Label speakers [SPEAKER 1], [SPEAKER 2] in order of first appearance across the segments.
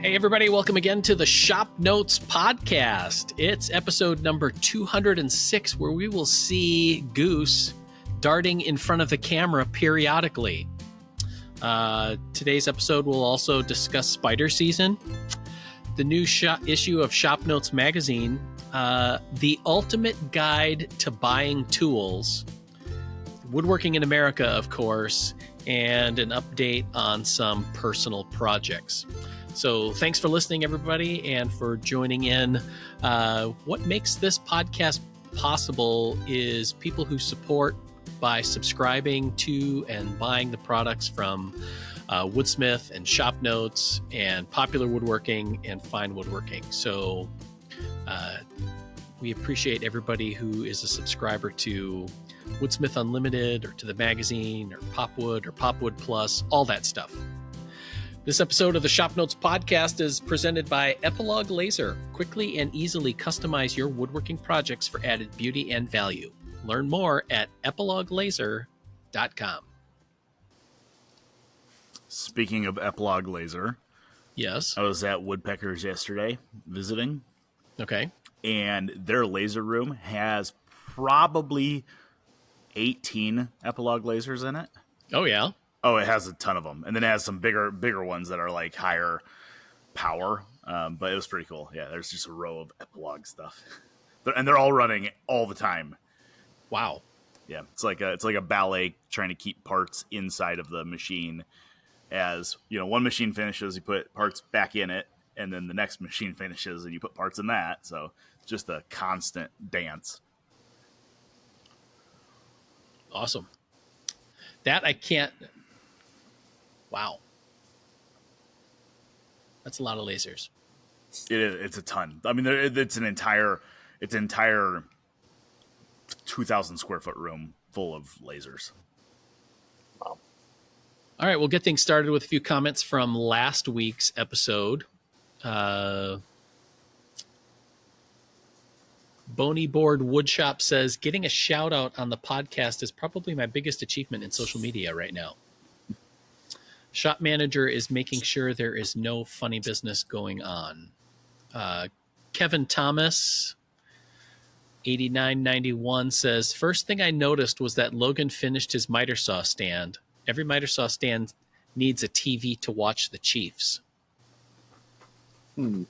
[SPEAKER 1] Hey, everybody. Welcome again to the ShopNotes Podcast. It's episode number 206, where we will see Goose darting in front of the camera periodically. Today's episode will also discuss spider season, the new issue of ShopNotes magazine, the ultimate guide to buying tools, woodworking in America, of course, and an update on some personal projects. So thanks for listening, everybody, and for joining in. What makes this podcast possible is people who support by subscribing to and buying the products from Woodsmith and ShopNotes and Popular Woodworking and Fine Woodworking. So we appreciate everybody who is a subscriber to Woodsmith Unlimited or to the magazine or Popwood Plus, all that stuff. This episode of the ShopNotes Podcast is presented by Epilogue Laser. Quickly and easily customize your woodworking projects for added beauty and value. Learn more at epiloguelaser.com.
[SPEAKER 2] Speaking of Epilogue Laser,
[SPEAKER 1] yes,
[SPEAKER 2] I was at Woodpeckers yesterday visiting.
[SPEAKER 1] Okay.
[SPEAKER 2] And their laser room has probably 18 Epilogue lasers in it.
[SPEAKER 1] Oh, yeah.
[SPEAKER 2] Oh, it has a ton of them. And then it has some bigger ones that are like higher power. But it was pretty cool. Yeah, there's just a row of Epilogue stuff. And they're all running all the time.
[SPEAKER 1] Wow.
[SPEAKER 2] Yeah, it's like a ballet trying to keep parts inside of the machine. As, you know, one machine finishes, you put parts back in it, and then the next machine finishes and you put parts in that. So it's just a constant dance.
[SPEAKER 1] Awesome. That I can't... Wow. That's a lot of lasers.
[SPEAKER 2] It is. It's a ton. I mean, it's an entire 2,000 square foot room full of lasers.
[SPEAKER 1] Wow. All right, we'll get things started with a few comments from last week's episode. Boney Board Woodshop says, getting a shout out on the podcast is probably my biggest achievement in social media right now. Shop manager is making sure there is no funny business going on. Kevin Thomas, 8991, says, first thing I noticed was that Logan finished his miter saw stand. Every miter saw stand needs a TV to watch the Chiefs. I'm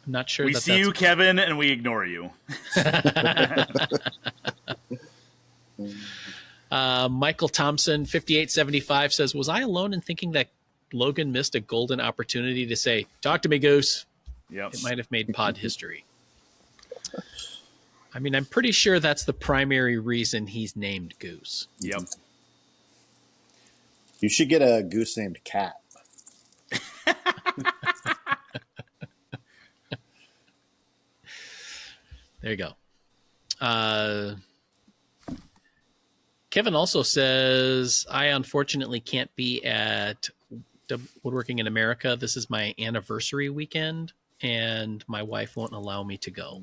[SPEAKER 1] not sure.
[SPEAKER 2] We see you, Kevin, and we ignore you.
[SPEAKER 1] Michael Thompson, 5875, says, was I alone in thinking that Logan missed a golden opportunity to say, talk to me, Goose?
[SPEAKER 2] Yep.
[SPEAKER 1] It might have made pod history. I mean, I'm pretty sure that's the primary reason he's named Goose.
[SPEAKER 2] Yep.
[SPEAKER 3] You should get a goose named Cat.
[SPEAKER 1] There you go. Kevin also says, I unfortunately can't be at Woodworking in America. This is my anniversary weekend, and my wife won't allow me to go.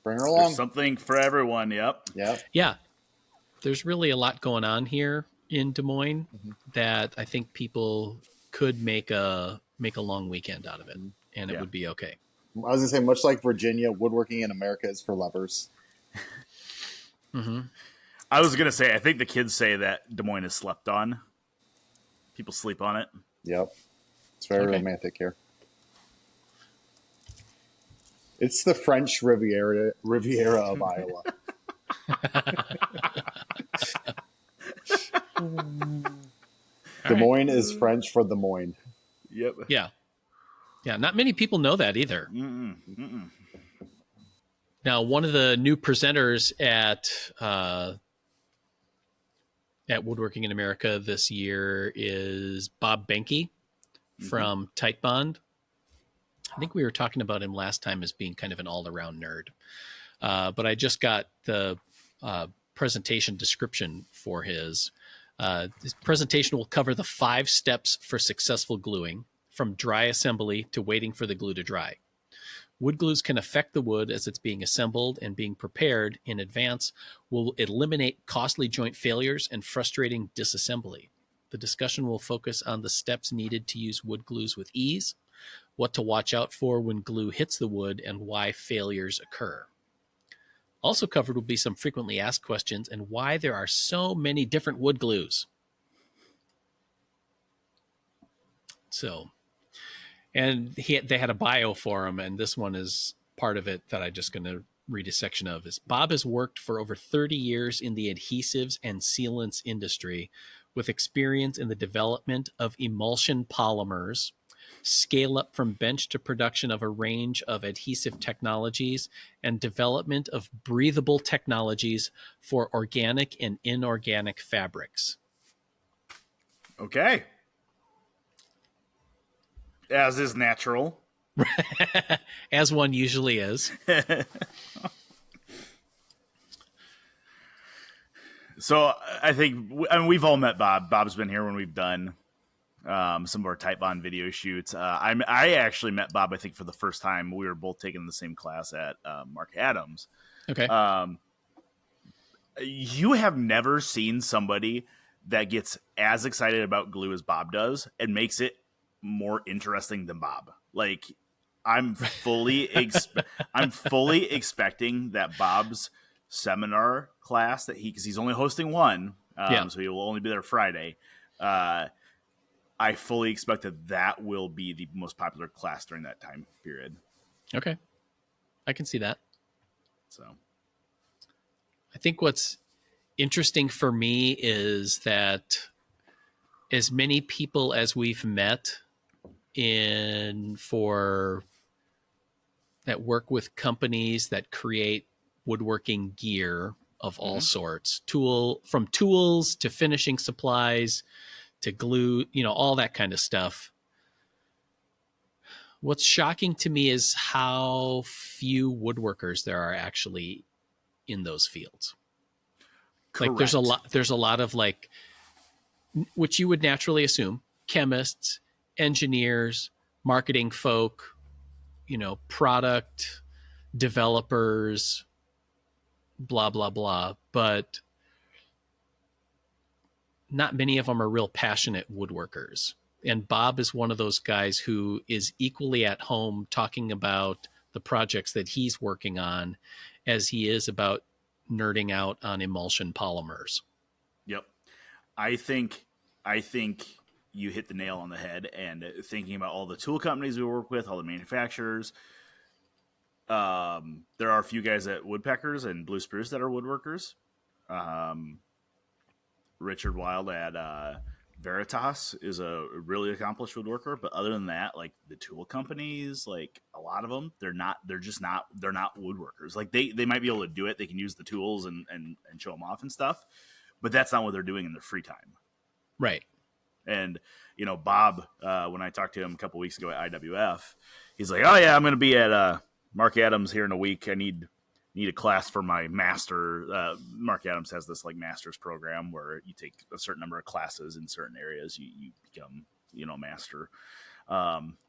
[SPEAKER 3] Bring her along.
[SPEAKER 2] There's something for everyone. Yep.
[SPEAKER 1] Yeah. There's really a lot going on here in Des Moines that I think people could make a long weekend out of it, and it would be okay.
[SPEAKER 3] I was going to say, much like Virginia, Woodworking in America is for lovers.
[SPEAKER 1] Mm-hmm.
[SPEAKER 2] I was going to say, I think the kids say that Des Moines is slept on. People sleep on it.
[SPEAKER 3] Yep. It's very romantic here. It's the French Riviera of Iowa. Des Moines is French for Des Moines.
[SPEAKER 2] Yep.
[SPEAKER 1] Yeah. Yeah, not many people know that either. Now, one of the new presenters at Woodworking in America this year is Bob Benke from Tight Bond. I think we were talking about him last time as being kind of an all-around nerd. But I just got the presentation description for his. This presentation will cover the 5 steps for successful gluing, from dry assembly to waiting for the glue to dry. Wood glues can affect the wood as it's being assembled, and being prepared in advance will eliminate costly joint failures and frustrating disassembly. The discussion will focus on the steps needed to use wood glues with ease, what to watch out for when glue hits the wood, and why failures occur. Also covered will be some frequently asked questions and why there are so many different wood glues. So, and they had a bio for him, and this one is part of it that I'm just going to read a section of. Is Bob has worked for over 30 years in the adhesives and sealants industry with experience in the development of emulsion polymers, scale up from bench to production of a range of adhesive technologies, and development of breathable technologies for organic and inorganic fabrics.
[SPEAKER 2] Okay. As is natural.
[SPEAKER 1] As one usually is.
[SPEAKER 2] So I think, we've all met Bob. Bob's been here when we've done some of our Type Bond video shoots. I actually met Bob, I think, for the first time. We were both taking the same class at Mark Adams.
[SPEAKER 1] Okay.
[SPEAKER 2] You have never seen somebody that gets as excited about glue as Bob does and makes it more interesting than Bob. Like, I'm fully expecting that Bob's seminar class because he's only hosting one, so he will only be there Friday. I fully expect that will be the most popular class during that time period.
[SPEAKER 1] Okay. I can see that.
[SPEAKER 2] So
[SPEAKER 1] I think what's interesting for me is that as many people as we've met that work with companies that create woodworking gear of all sorts, from tools to finishing supplies to glue, all that kind of stuff. What's shocking to me is how few woodworkers there are actually in those fields.
[SPEAKER 2] correct.
[SPEAKER 1] Like there's a lot of like, which you would naturally assume, chemists, engineers, marketing folk, product developers, blah, blah, blah. But not many of them are real passionate woodworkers. And Bob is one of those guys who is equally at home talking about the projects that he's working on as he is about nerding out on emulsion polymers.
[SPEAKER 2] Yep. I think you hit the nail on the head, and thinking about all the tool companies we work with, all the manufacturers. There are a few guys at Woodpeckers and Blue Spruce that are woodworkers. Richard Wild at Veritas is a really accomplished woodworker, but other than that, like the tool companies, like a lot of them, they're not woodworkers. Like they might be able to do it. They can use the tools and show them off and stuff, but that's not what they're doing in their free time.
[SPEAKER 1] Right.
[SPEAKER 2] And, Bob, when I talked to him a couple weeks ago at IWF, he's like, oh yeah, I'm going to be at Mark Adams here in a week. I need a class for my master. Mark Adams has this like master's program where you take a certain number of classes in certain areas. You become, master.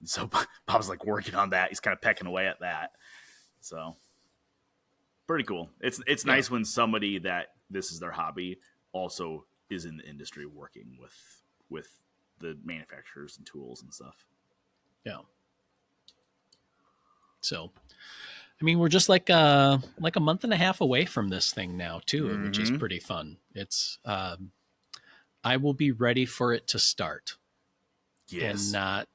[SPEAKER 2] So Bob's like working on that. He's kind of pecking away at that. So pretty cool. It's nice when somebody that this is their hobby also is in the industry working with the manufacturers and tools and stuff.
[SPEAKER 1] Yeah. So, I mean, we're just like a month and a half away from this thing now too, which is pretty fun. It's, I will be ready for it to start and not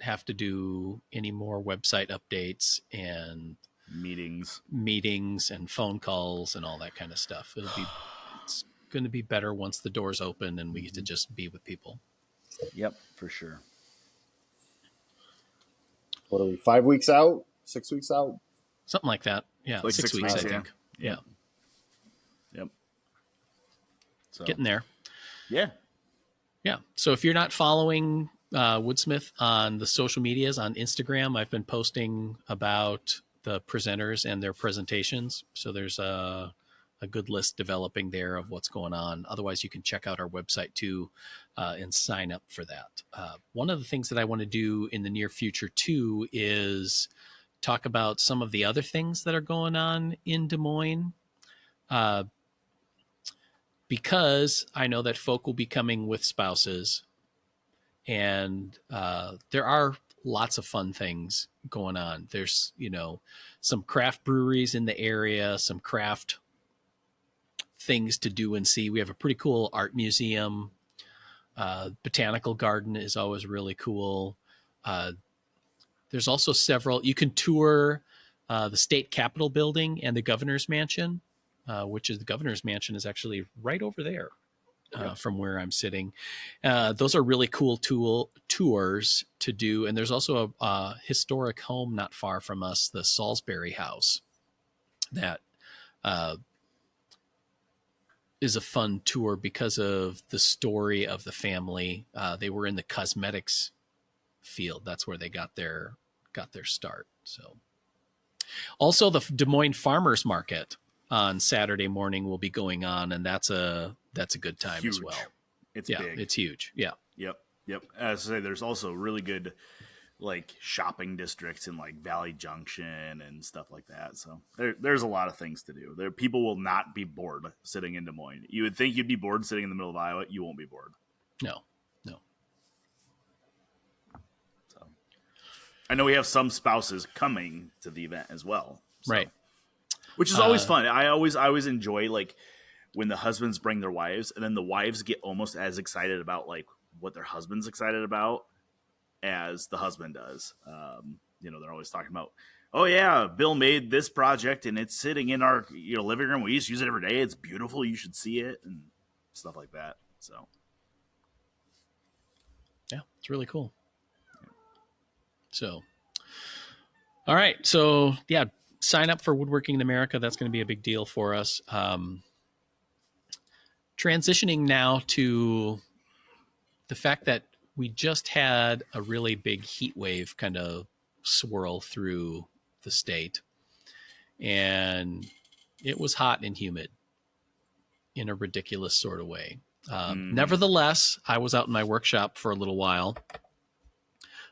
[SPEAKER 1] have to do any more website updates and meetings and phone calls and all that kind of stuff. It's going to be better once the doors open and we get to just be with people.
[SPEAKER 2] Yep, for sure.
[SPEAKER 3] What are we, 5 weeks out? 6 weeks out?
[SPEAKER 1] Something like that. Yeah.
[SPEAKER 2] Like
[SPEAKER 1] 6 weeks, I think. Yeah.
[SPEAKER 2] Yep. So.
[SPEAKER 1] Getting there.
[SPEAKER 2] Yeah.
[SPEAKER 1] Yeah. So if you're not following Woodsmith on the social medias, on Instagram, I've been posting about the presenters and their presentations. So there's a good list developing there of what's going on. Otherwise, you can check out our website too and sign up for that. One of the things that I want to do in the near future too is talk about some of the other things that are going on in Des Moines. because I know that folk will be coming with spouses, and there are lots of fun things going on. There's, some craft breweries in the area, some craft things to do and see. We have a pretty cool art museum. Botanical garden is always really cool. There's also several, you can tour the state capitol building and the governor's mansion, the governor's mansion is actually right over there from where I'm sitting. Those are really cool tours to do. And there's also a historic home not far from us, the Salisbury House, that is a fun tour because of the story of the family. They were in the cosmetics field. That's where they got their start. So also the Des Moines Farmers Market on Saturday morning will be going on, and that's a good time
[SPEAKER 2] huge.
[SPEAKER 1] As well.
[SPEAKER 2] It's big.
[SPEAKER 1] It's huge. Yeah.
[SPEAKER 2] Yep. As I say, there's also really good like shopping districts in like Valley Junction and stuff like that. So there's a lot of things to do. People will not be bored sitting in Des Moines. You would think you'd be bored sitting in the middle of Iowa. You won't be bored.
[SPEAKER 1] No.
[SPEAKER 2] So I know we have some spouses coming to the event as well. So,
[SPEAKER 1] right.
[SPEAKER 2] Which is always fun. I always enjoy like when the husbands bring their wives, and then the wives get almost as excited about like what their husband's excited about as the husband does. They're always talking about, oh yeah, Bill made this project and it's sitting in our living room. We just use it every day. It's beautiful. You should see it and stuff like that. So
[SPEAKER 1] yeah, it's really cool. So, all right. So yeah, sign up for Woodworking in America. That's going to be a big deal for us. Transitioning now to the fact that we just had a really big heat wave kind of swirl through the state, and it was hot and humid in a ridiculous sort of way. Nevertheless, I was out in my workshop for a little while,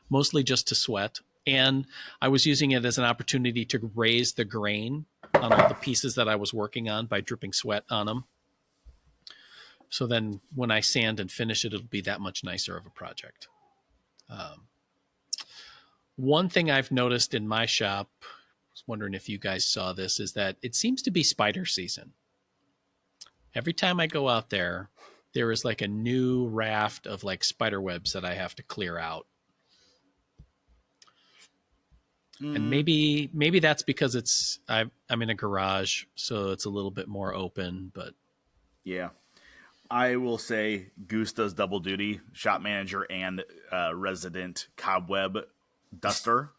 [SPEAKER 1] mostly just to sweat. And I was using it as an opportunity to raise the grain on all the pieces that I was working on by dripping sweat on them. So then when I sand and finish it, it'll be that much nicer of a project. One thing I've noticed in my shop, I was wondering if you guys saw this, is that it seems to be spider season. Every time I go out there is like a new raft of like spider webs that I have to clear out. And maybe that's because I'm in a garage, so it's a little bit more open, but
[SPEAKER 2] yeah. I will say Goose does double duty, shop manager and resident cobweb duster.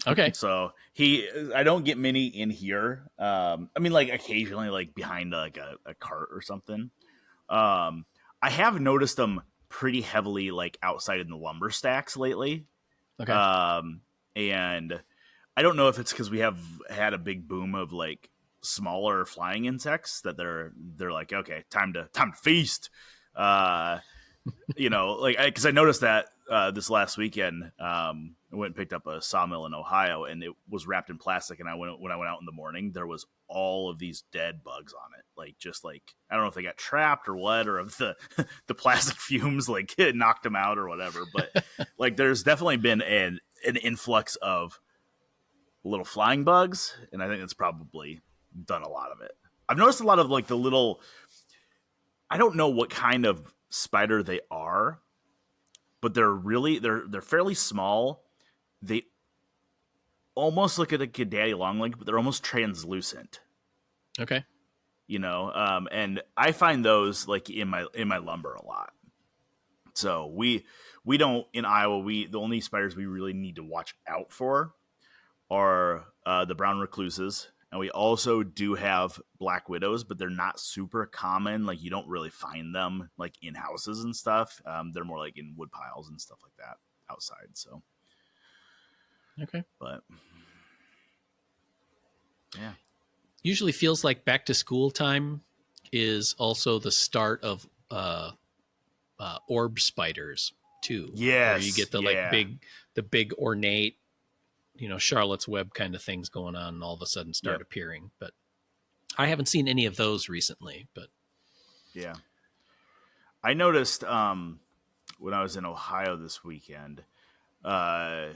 [SPEAKER 1] Okay.
[SPEAKER 2] So I don't get many in here. Like occasionally like behind like a cart or something. I have noticed them pretty heavily like outside in the lumber stacks lately.
[SPEAKER 1] Okay.
[SPEAKER 2] And I don't know if it's because we have had a big boom of like smaller flying insects that they're like, okay, time to feast. Because I noticed that this last weekend, I went and picked up a sawmill in Ohio, and it was wrapped in plastic. And when I went out in the morning, there was all of these dead bugs on it. Like, just like, I don't know if they got trapped or what, or if the plastic fumes like knocked them out or whatever. But like, there's definitely been an influx of little flying bugs, and I think that's probably done a lot of it. I've noticed a lot of like the little, I don't know what kind of spider they are, but they're fairly small. They almost look like a daddy long leg, but they're almost translucent.
[SPEAKER 1] Okay.
[SPEAKER 2] And I find those like in my lumber a lot. So we don't in Iowa, the only spiders we really need to watch out for are the brown recluses, and we also do have black widows, but they're not super common. Like, you don't really find them like in houses and stuff. They're more like in wood piles and stuff like that outside. So
[SPEAKER 1] okay,
[SPEAKER 2] but yeah,
[SPEAKER 1] usually feels like back to school time is also the start of orb spiders too.
[SPEAKER 2] Yes,
[SPEAKER 1] where you get the big ornate, Charlotte's Web kind of things going on, and all of a sudden start appearing. But I haven't seen any of those recently. But
[SPEAKER 2] Yeah. I noticed when I was in Ohio this weekend, was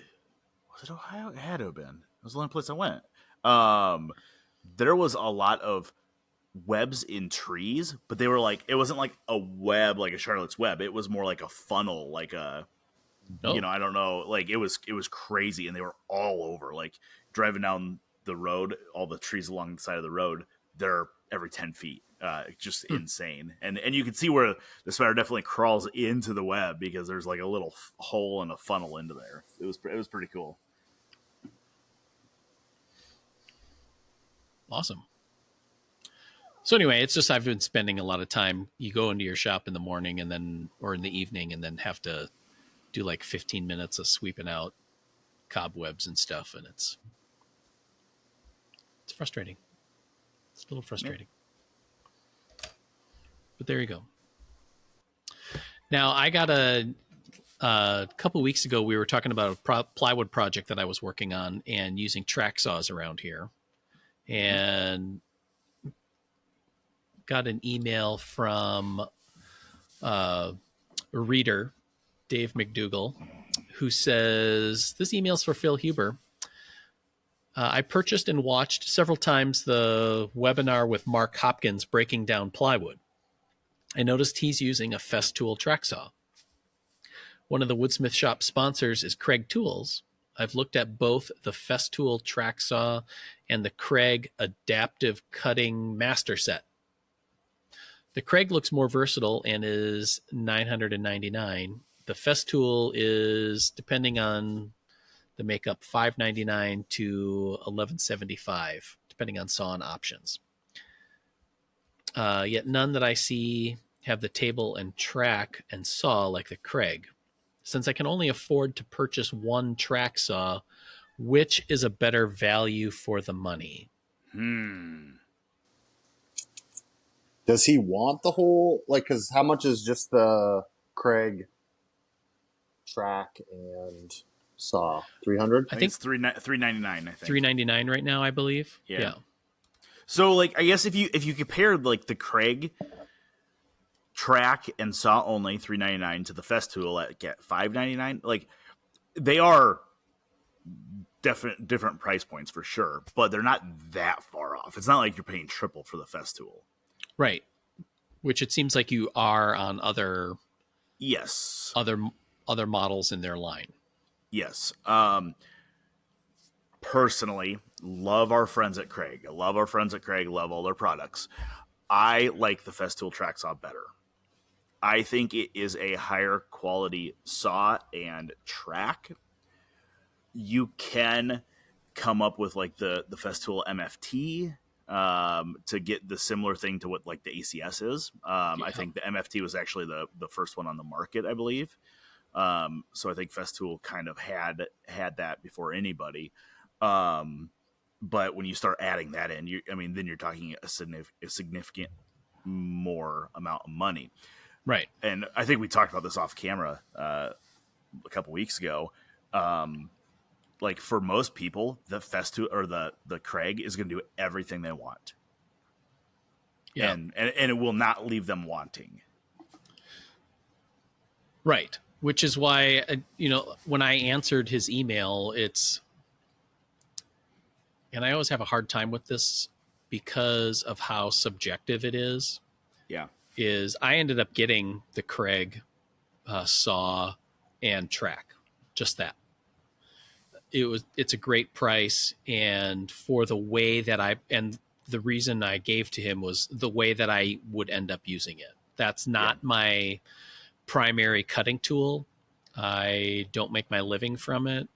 [SPEAKER 2] it Ohio? It had to have been. It was the only place I went. There was a lot of webs in trees, but they were like, it wasn't like a web, like a Charlotte's Web. It was more like a funnel, like a,
[SPEAKER 1] Oh,
[SPEAKER 2] I don't know. Like it was crazy. And they were all over, like driving down the road, all the trees along the side of the road, they're every 10 feet. Just insane. And you can see where the spider definitely crawls into the web because there's like a little hole and a funnel into there. It was pretty cool.
[SPEAKER 1] awesome. So anyway, it's just I've been spending a lot of time. You go into your shop in the morning or in the evening and then have to do like 15 minutes of sweeping out cobwebs and stuff. And it's frustrating. It's a little frustrating. Yeah. But there you go. Now, I got a couple weeks ago, we were talking about a plywood project that I was working on and using track saws around here. And got an email from a reader, Dave McDougall, who says, this email's for Phil Huber. I purchased and watched several times the webinar with Mark Hopkins breaking down plywood. I noticed he's using a Festool track saw. One of the Woodsmith Shop sponsors is Craig Tools. I've looked at both the Festool track saw and the Craig Adaptive Cutting Master Set. The Craig looks more versatile and is $999. The Festool is, depending on the makeup, $599 to $1175, depending on saw and options. Yet none that I see have the table and track and saw like the Craig. Since I can only afford to purchase one track saw, which is a better value for the money?
[SPEAKER 3] Does he want the whole, like, because how much is just the Craig track and saw? 300?
[SPEAKER 2] I think it's $399. I think
[SPEAKER 1] $399 right now, I believe. Yeah.
[SPEAKER 2] So, like, I guess if you compared like the Craig track and saw only $399 to the Festool at $599, like they are different price points for sure, but they're not that far off. It's not like you're paying triple for the Festool,
[SPEAKER 1] Right. Which it seems like you are on other models in their line.
[SPEAKER 2] Yes. Personally, love our friends at Craig. Love all their products. I like the Festool track saw better. I think it is a higher quality saw and track. You can come up with like the Festool MFT to get the similar thing to what like the ACS is. I think the MFT was actually the first one on the market, I believe. So I think Festool kind of had that before anybody. But when you start adding that in, then you're talking a significant more amount of money.
[SPEAKER 1] Right.
[SPEAKER 2] And I think we talked about this off camera a couple weeks ago. Like for most people, the Festool or the Craig is going to do everything they want. Yeah. And it will not leave them wanting.
[SPEAKER 1] Right. Which is why, when I answered his email, and I always have a hard time with this because of how subjective it is.
[SPEAKER 2] Yeah.
[SPEAKER 1] Is I ended up getting the Craig saw and track, just that. It's a great price, and for the way that the reason I gave to him was the way that I would end up using it. That's not my primary cutting tool. I don't make my living from it.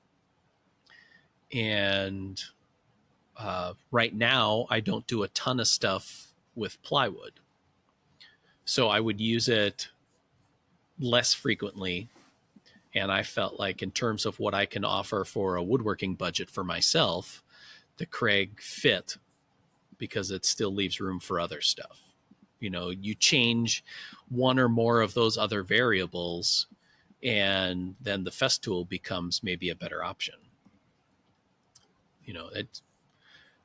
[SPEAKER 1] And right now I don't do a ton of stuff with plywood. So I would use it less frequently. And I felt like in terms of what I can offer for a woodworking budget for myself, the Craig fit because it still leaves room for other stuff. You change one or more of those other variables, and then the Festool becomes maybe a better option.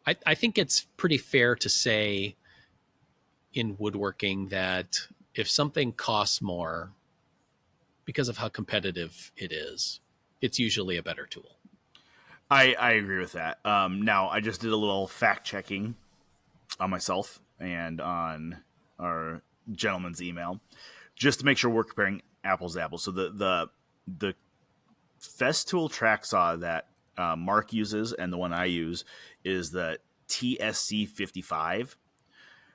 [SPEAKER 1] I think it's pretty fair to say in woodworking that if something costs more because of how competitive it is, it's usually a better tool.
[SPEAKER 2] I agree with that. Now, I just did a little fact checking on myself and on our gentleman's email just to make sure we're comparing apples to apples. So the Festool track saw that Mark uses and the one I use is the TSC 55,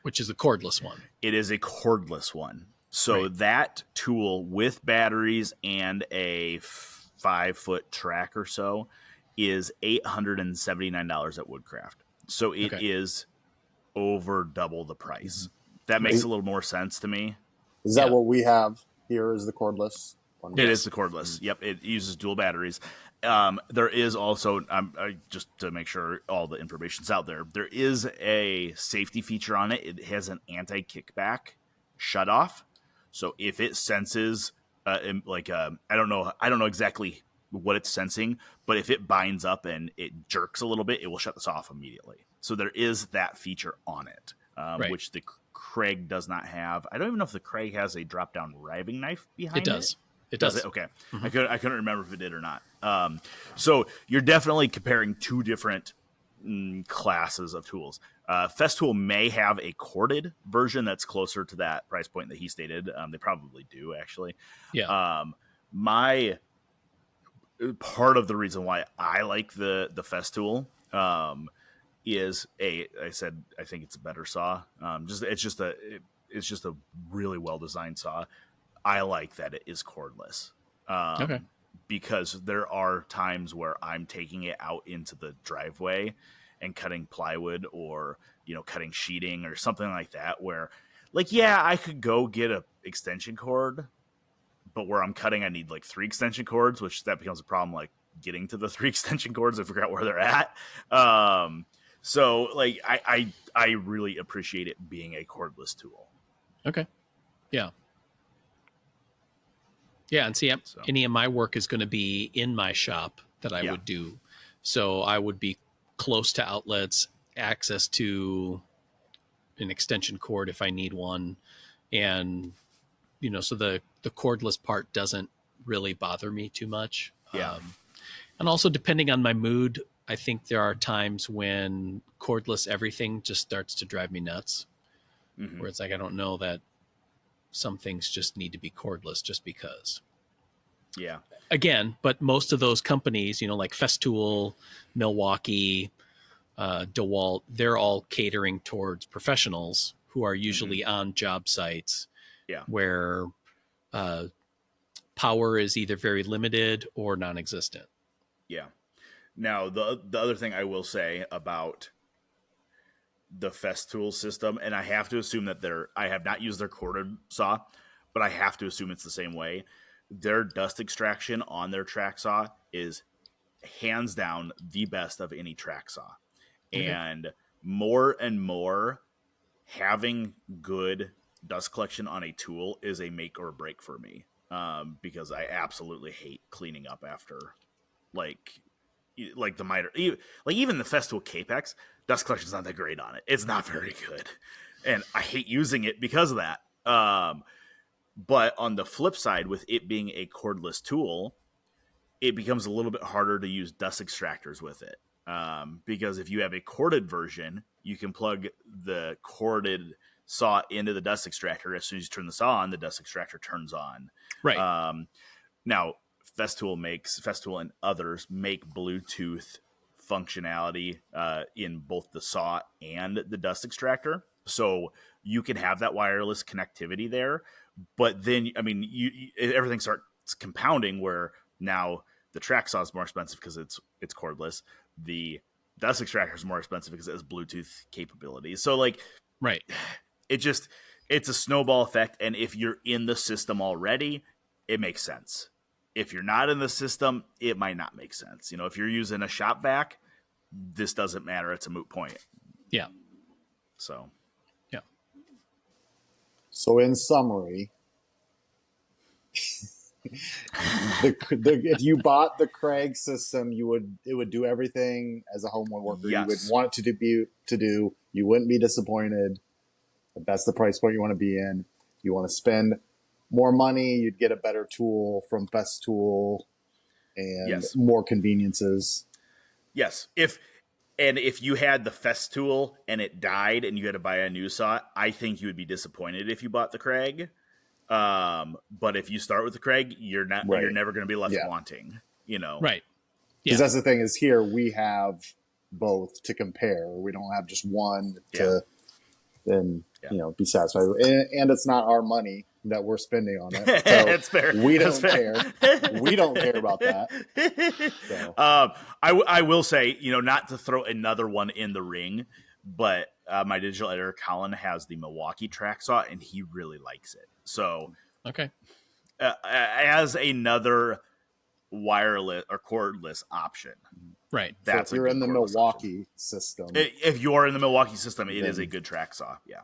[SPEAKER 1] which is a cordless one.
[SPEAKER 2] It is a cordless one. So
[SPEAKER 1] Right.
[SPEAKER 2] that tool with batteries and a 5-foot track or so is $879 at Woodcraft. So it is over double the price. That makes a little more sense to me.
[SPEAKER 3] Is that what we have here? Is the cordless one?
[SPEAKER 2] It is the cordless. Yep, it uses dual batteries. There is also, just to make sure all the information's out there, there is a safety feature on it. It has an anti-kickback shutoff. So if it senses, I don't know exactly what it's sensing, but if it binds up and it jerks a little bit, it will shut this off immediately. So there is that feature on it, which the Craig does not have. I don't even know if the Craig has a drop-down riving knife behind it.
[SPEAKER 1] It does. It does.
[SPEAKER 2] Okay. Mm-hmm. I couldn't remember if it did or not. So you're definitely comparing two different classes of tools. Festool may have a corded version that's closer to that price point that he stated. They probably do, actually.
[SPEAKER 1] Yeah.
[SPEAKER 2] My part of the reason why I like the Festool is I said I think it's a better saw. It's just a really well designed saw. I like that it is cordless. Because there are times where I'm taking it out into the driveway and cutting plywood or, cutting sheeting or something like that where, I could go get a extension cord, but where I'm cutting, I need 3 extension cords, which that becomes a problem, getting to the 3 extension cords to figure out where they're at. So I really appreciate it being a cordless tool.
[SPEAKER 1] Okay. Yeah. Yeah, and see, any of my work is going to be in my shop that I would do. So I would be close to outlets, access to an extension cord if I need one. And, so the cordless part doesn't really bother me too much.
[SPEAKER 2] Yeah.
[SPEAKER 1] And also, depending on my mood, I think there are times when cordless everything just starts to drive me nuts. Mm-hmm. Where it's I don't know that some things just need to be cordless just because.
[SPEAKER 2] Yeah.
[SPEAKER 1] Again, but most of those companies, like Festool, Milwaukee, DeWalt, they're all catering towards professionals who are usually on job sites where power is either very limited or non-existent.
[SPEAKER 2] Yeah. Now, the other thing I will say about the Festool system, and I have to assume that I have not used their corded saw, but I have to assume it's the same way. Their dust extraction on their track saw is hands down the best of any track saw. Okay. And more, having good dust collection on a tool is a make or break for me, because I absolutely hate cleaning up after, the miter, even the Festool Capex, dust collection's not that great on it. It's not very good, and I hate using it because of that. But on the flip side, with it being a cordless tool, it becomes a little bit harder to use dust extractors with it. Because if you have a corded version, you can plug the corded saw into the dust extractor. As soon as you turn the saw on, the dust extractor turns on.
[SPEAKER 1] Right.
[SPEAKER 2] Now, Festool and others make Bluetooth functionality in both the saw and the dust extractor. So you can have that wireless connectivity there. But then, everything starts compounding where now the track saw is more expensive because it's cordless. The dust extractor is more expensive because it has Bluetooth capabilities. So
[SPEAKER 1] right.
[SPEAKER 2] It's a snowball effect. And if you're in the system already, it makes sense. If you're not in the system, it might not make sense. If you're using a shop vac, this doesn't matter. It's a moot point.
[SPEAKER 1] Yeah.
[SPEAKER 2] So.
[SPEAKER 1] Yeah.
[SPEAKER 3] So in summary, if you bought the Craig system, it would do everything as a home worker you would want it to do. You wouldn't be disappointed. If that's the price point you want to be in. You want to spend more money, you'd get a better tool from Festool and more conveniences.
[SPEAKER 2] Yes. If you had the Festool and it died and you had to buy a new saw, I think you would be disappointed if you bought the Kreg. But if you start with the Kreg, you're never going to be left wanting, you know?
[SPEAKER 1] Right.
[SPEAKER 3] Because that's the thing is here we have both to compare. We don't have just one to then, be satisfied with. And it's not our money that we're spending on it. So
[SPEAKER 2] it's fair.
[SPEAKER 3] We don't care. We don't care about that. So.
[SPEAKER 2] I will say, not to throw another one in the ring, but my digital editor, Colin, has the Milwaukee track saw, and he really likes it. So,
[SPEAKER 1] okay,
[SPEAKER 2] as another wireless or cordless option,
[SPEAKER 1] right?
[SPEAKER 2] That's
[SPEAKER 3] so if you're in the Milwaukee system.
[SPEAKER 2] If you're in the Milwaukee system, it is a good track saw. Yeah.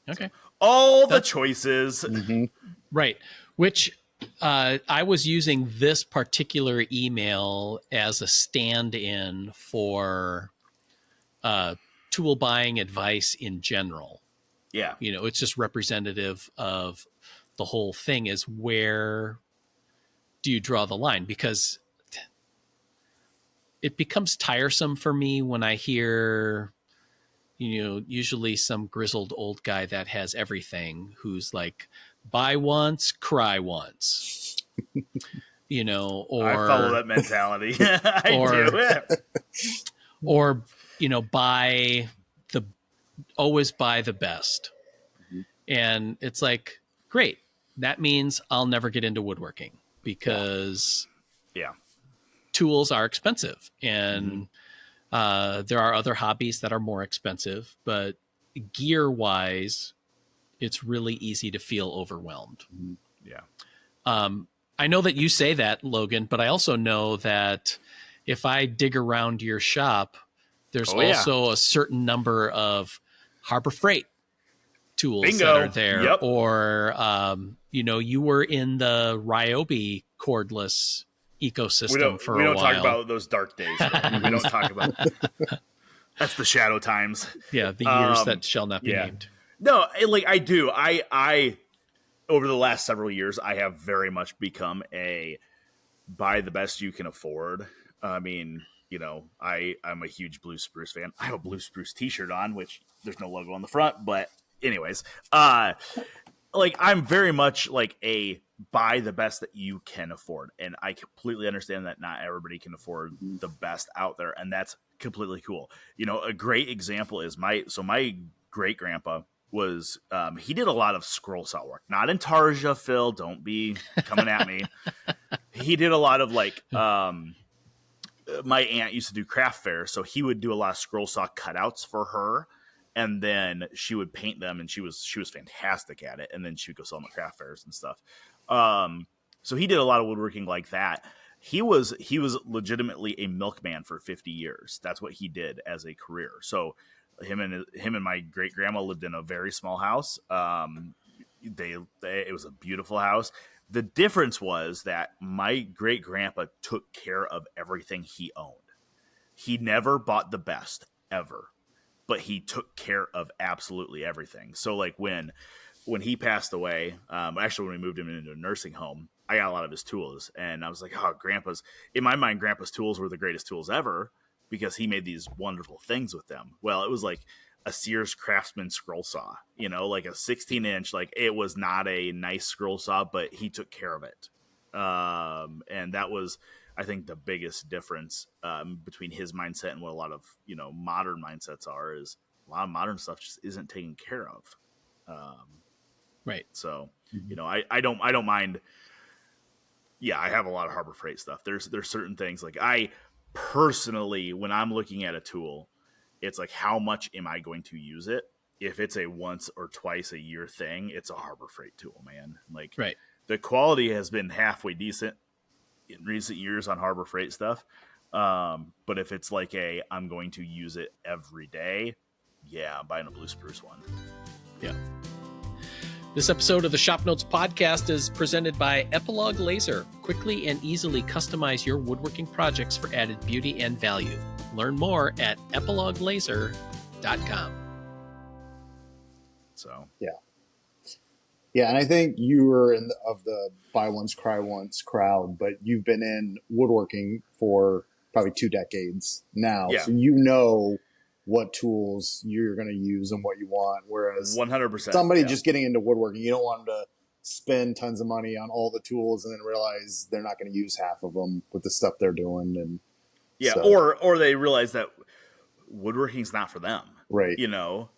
[SPEAKER 1] Okay.
[SPEAKER 2] All the choices.
[SPEAKER 3] Mm-hmm.
[SPEAKER 1] Right. Which I was using this particular email as a stand-in for tool buying advice in general.
[SPEAKER 2] Yeah.
[SPEAKER 1] It's just representative of the whole thing is where do you draw the line? Because it becomes tiresome for me when I hear usually some grizzled old guy that has everything who's like, buy once, cry once, or
[SPEAKER 2] I follow that mentality.
[SPEAKER 1] Or, always buy the best.
[SPEAKER 3] Mm-hmm.
[SPEAKER 1] And it's like, great. That means I'll never get into woodworking because tools are expensive and there are other hobbies that are more expensive, but gear wise, it's really easy to feel overwhelmed.
[SPEAKER 2] Yeah.
[SPEAKER 1] I know that you say that, Logan, but I also know that if I dig around your shop, there's also a certain number of Harbor Freight tools that are there.
[SPEAKER 2] Yep.
[SPEAKER 1] Or, you were in the Ryobi cordless ecosystem for a while.
[SPEAKER 2] We don't talk about those dark days. We don't talk about that's the shadow times.
[SPEAKER 1] Yeah, the years that shall not be named.
[SPEAKER 2] No, I do. I over the last several years, I have very much become a buy the best you can afford. I mean, I'm a huge Blue Spruce fan. I have a Blue Spruce t-shirt on, which there's no logo on the front, but anyways, I'm very much like a buy the best that you can afford. And I completely understand that not everybody can afford the best out there. And that's completely cool. A great example is my great grandpa was, he did a lot of scroll saw work, not Intarsia, Phil, don't be coming at me. He did a lot of my aunt used to do craft fairs. So he would do a lot of scroll saw cutouts for her. And then she would paint them, and she was fantastic at it. And then she would go sell them at craft fairs and stuff. So he did a lot of woodworking like that. He was legitimately a milkman for 50 years. That's what he did as a career. So him and my great grandma lived in a very small house. It was a beautiful house. The difference was that my great grandpa took care of everything he owned. He never bought the best ever, but he took care of absolutely everything. So when he passed away, actually when we moved him into a nursing home, I got a lot of his tools, and I was like, in my mind, Grandpa's tools were the greatest tools ever because he made these wonderful things with them. Well, it was like a Sears Craftsman scroll saw, like a 16-inch, it was not a nice scroll saw, but he took care of it. And that was, I think, the biggest difference between his mindset and what a lot of, modern mindsets are, is a lot of modern stuff just isn't taken care of.
[SPEAKER 1] Right.
[SPEAKER 2] So, I don't mind. Yeah, I have a lot of Harbor Freight stuff. There's certain things I personally, when I'm looking at a tool, it's like, how much am I going to use it? If it's a once or twice a year thing, it's a Harbor Freight tool, man.
[SPEAKER 1] Right.
[SPEAKER 2] The quality has been halfway decent in recent years on Harbor Freight stuff. But if it's I'm going to use it every day, I'm buying a Blue Spruce one.
[SPEAKER 1] Yeah. This episode of the ShopNotes Podcast is presented by Epilogue Laser. Quickly and easily customize your woodworking projects for added beauty and value. Learn more at epiloguelaser.com.
[SPEAKER 2] So
[SPEAKER 3] Yeah, and I think you were of the buy once, cry once crowd, but you've been in woodworking for probably 2 decades now.
[SPEAKER 2] Yeah.
[SPEAKER 3] So you know what tools you're going to use and what you want. Whereas
[SPEAKER 2] 100%.
[SPEAKER 3] somebody just getting into woodworking, you don't want them to spend tons of money on all the tools and then realize they're not going to use half of them with the stuff they're doing. And
[SPEAKER 2] or they realize that woodworking's not for them.
[SPEAKER 3] Right.
[SPEAKER 2] You know?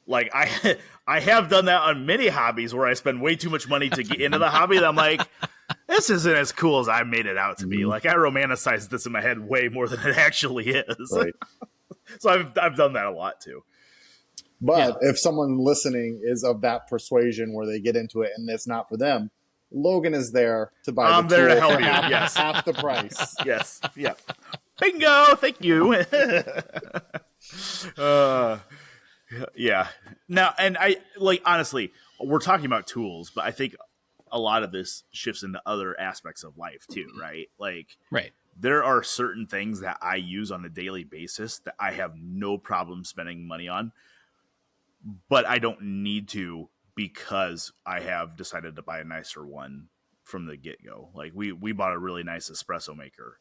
[SPEAKER 2] Like I have done that on many hobbies where I spend way too much money to get into the hobby that I'm like, this isn't as cool as I made it out to be. Like I romanticize this in my head way more than it actually is.
[SPEAKER 3] Right.
[SPEAKER 2] So I've done that a lot too.
[SPEAKER 3] But if someone listening is of that persuasion where they get into it and it's not for them, Logan is there to buy
[SPEAKER 2] I'm
[SPEAKER 3] the
[SPEAKER 2] there
[SPEAKER 3] tool
[SPEAKER 2] to help
[SPEAKER 3] for
[SPEAKER 2] you. Yes.
[SPEAKER 3] half the price.
[SPEAKER 2] Yes. Yeah. Bingo. Thank you. Yeah. Now, and I like, honestly, we're talking about tools, but I think a lot of this shifts into other aspects of life too, right? Like, there are certain things that I use on a daily basis that I have no problem spending money on, but I don't need to because I have decided to buy a nicer one from the get-go. Like we bought a really nice espresso maker.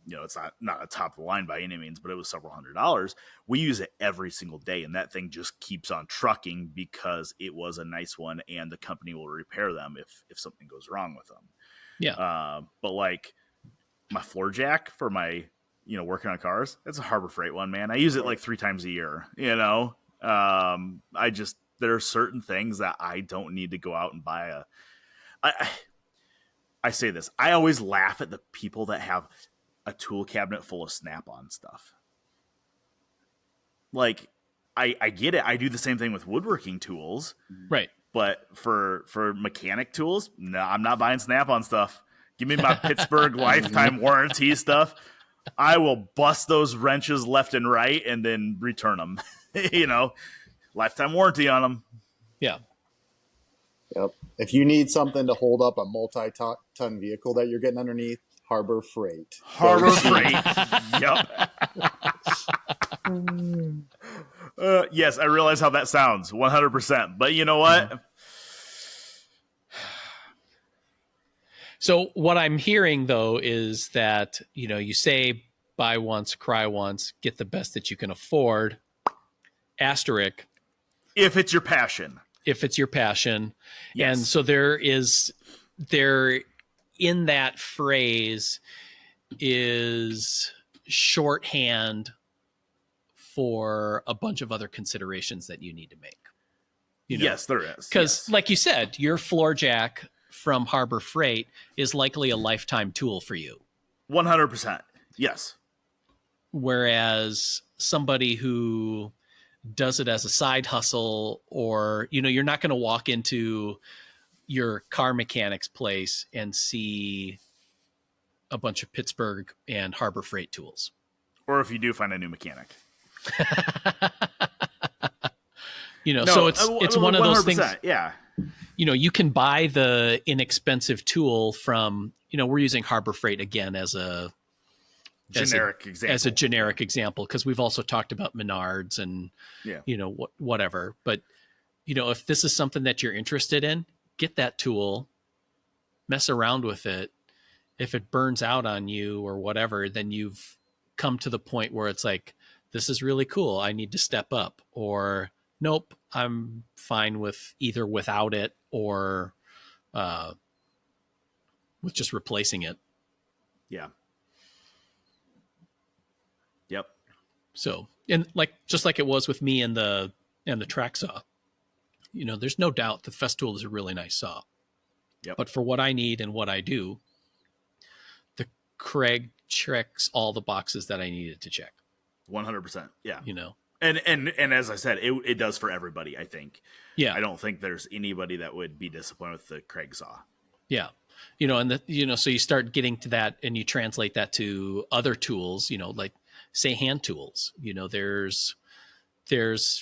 [SPEAKER 2] You know, it's not a top of the line by any means, but it was several $100s. We use it every single day, and that thing just keeps on trucking because it was a nice one, and the company will repair them if something goes wrong with them.
[SPEAKER 3] Yeah.
[SPEAKER 2] But like my floor jack for my, working on cars, it's a Harbor Freight one, man. I use it like 3 times a year, there are certain things that I don't need to go out and buy I say this, I always laugh at the people that have a tool cabinet full of Snap-on stuff. Like, I get it. I do the same thing with woodworking tools.
[SPEAKER 1] Right.
[SPEAKER 2] But for mechanic tools, no, I'm not buying Snap-on stuff. Give me my Pittsburgh lifetime warranty stuff. I will bust those wrenches left and right and then return them. Lifetime warranty on them.
[SPEAKER 1] Yeah.
[SPEAKER 3] Yep. If you need something to hold up a multi-ton vehicle that you're getting underneath, Harbor Freight.
[SPEAKER 2] Harbor Freight. Yep. Yes, I realize how that sounds. 100%. But you know what?
[SPEAKER 1] So what I'm hearing, though, is that, you say buy once, cry once, get the best that you can afford. Asterisk.
[SPEAKER 2] If it's your passion.
[SPEAKER 1] If it's your passion.
[SPEAKER 2] Yes.
[SPEAKER 1] And so there in that phrase is shorthand for a bunch of other considerations that you need to make.
[SPEAKER 2] Yes, there is.
[SPEAKER 1] Because like you said, your floor jack from Harbor Freight is likely a lifetime tool for you.
[SPEAKER 2] 100%. Yes.
[SPEAKER 1] Whereas somebody who does it as a side hustle, or, you're not going to walk into your car mechanic's place and see a bunch of Pittsburgh and Harbor Freight tools.
[SPEAKER 2] Or if you do find a new mechanic.
[SPEAKER 1] So it's one of those things.
[SPEAKER 2] Yeah.
[SPEAKER 1] You can buy the inexpensive tool from, we're using Harbor Freight again as a generic example, because we've also talked about Menards and, whatever. But, if this is something that you're interested in, get that tool, mess around with it. If it burns out on you or whatever, then you've come to the point where it's like, this is really cool. I need to step up. Or, nope, I'm fine with either without it or with just replacing it.
[SPEAKER 2] Yeah. Yep.
[SPEAKER 1] So, and just like it was with me and the track saw, there's no doubt the Festool is a really nice saw.
[SPEAKER 2] Yep.
[SPEAKER 1] But for what I need and what I do, the Craig checks all the boxes that I needed to check.
[SPEAKER 2] 100%. Yeah.
[SPEAKER 1] And
[SPEAKER 2] as I said, it does for everybody, I think.
[SPEAKER 1] Yeah.
[SPEAKER 2] I don't think there's anybody that would be disappointed with the Craig saw.
[SPEAKER 1] Yeah. So you start getting to that and you translate that to other tools, like say hand tools. There's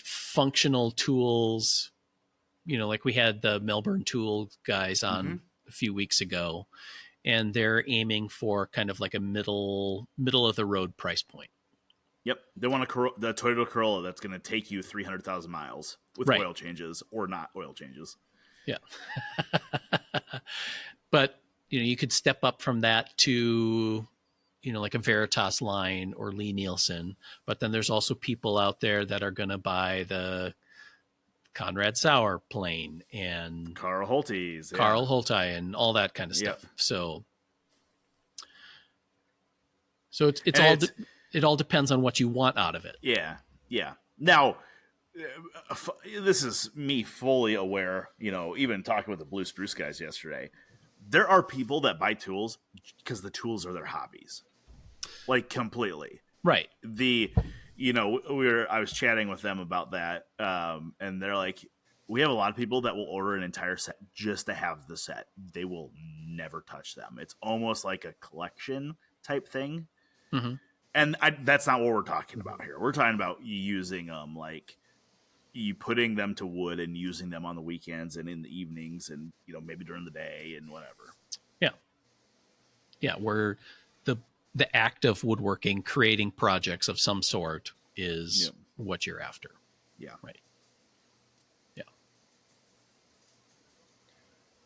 [SPEAKER 1] functional tools, like we had the Melbourne Tool guys on a few weeks ago, and they're aiming for kind of like a middle of the road price point.
[SPEAKER 2] Yep, they want the Toyota Corolla that's going to take you 300,000 miles with oil changes or not oil changes.
[SPEAKER 1] Yeah. But, you could step up from that to, like a Veritas line or Lee Nielsen. But then there's also people out there that are going to buy the Conrad Sauer plane and
[SPEAKER 2] Carl Holtese
[SPEAKER 1] and all that kind of stuff. So it all depends on what you want out of it.
[SPEAKER 2] Yeah. Now, this is me fully aware, even talking with the Blue Spruce guys yesterday, there are people that buy tools because the tools are their hobbies. Like completely.
[SPEAKER 1] Right.
[SPEAKER 2] I was chatting with them about that. And they're like, we have a lot of people that will order an entire set just to have the set. They will never touch them. It's almost like a collection type thing.
[SPEAKER 1] Mm-hmm.
[SPEAKER 2] And that's not what we're talking about here. We're talking about using them, like you putting them to wood and using them on the weekends and in the evenings and, maybe during the day and whatever.
[SPEAKER 1] Yeah. Yeah. Where the act of woodworking, creating projects of some sort is what you're after.
[SPEAKER 2] Yeah.
[SPEAKER 1] Right. Yeah.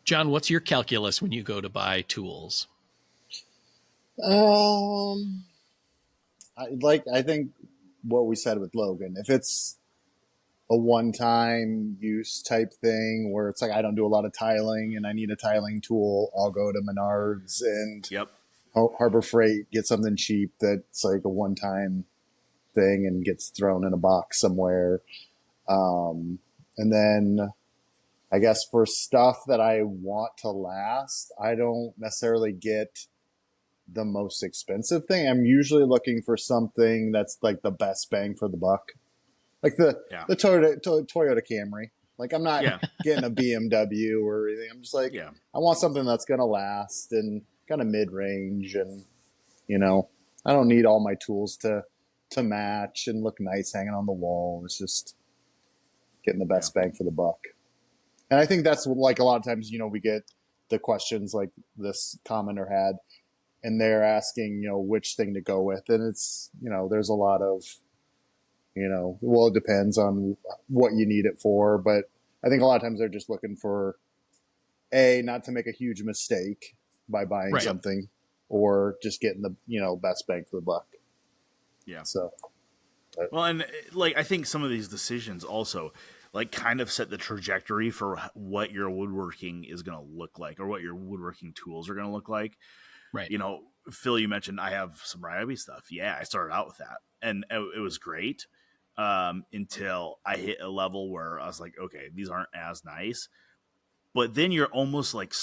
[SPEAKER 1] John, what's your calculus when you go to buy tools?
[SPEAKER 3] I think what we said with Logan, if it's a one-time use type thing where it's like I don't do a lot of tiling and I need a tiling tool, I'll go to Menards and Harbor Freight, get something cheap that's like a one-time thing and gets thrown in a box somewhere. And then I guess for stuff that I want to last, I don't necessarily get the most expensive thing. I'm usually looking for something that's like the best bang for the buck. Like the Toyota Camry. Like I'm not getting a BMW or anything. I'm just like, I want something that's going to last and kind of mid-range. And, I don't need all my tools to match and look nice hanging on the wall. It's just getting the best bang for the buck. And I think that's like a lot of times, we get the questions like this commenter had, and they're asking, which thing to go with. And it's, there's a lot of, it depends on what you need it for. But I think a lot of times they're just looking for not to make a huge mistake by buying something or just getting the, best bang for the buck.
[SPEAKER 2] Yeah.
[SPEAKER 3] So.
[SPEAKER 2] Well, and like, I think some of these decisions also like kind of set the trajectory for what your woodworking is going to look like or what your woodworking tools are going to look like.
[SPEAKER 1] Right.
[SPEAKER 2] Phil, you mentioned I have some Ryobi stuff. Yeah, I started out with that and it was great until I hit a level where I was like, okay, these aren't as nice. But then you're almost like,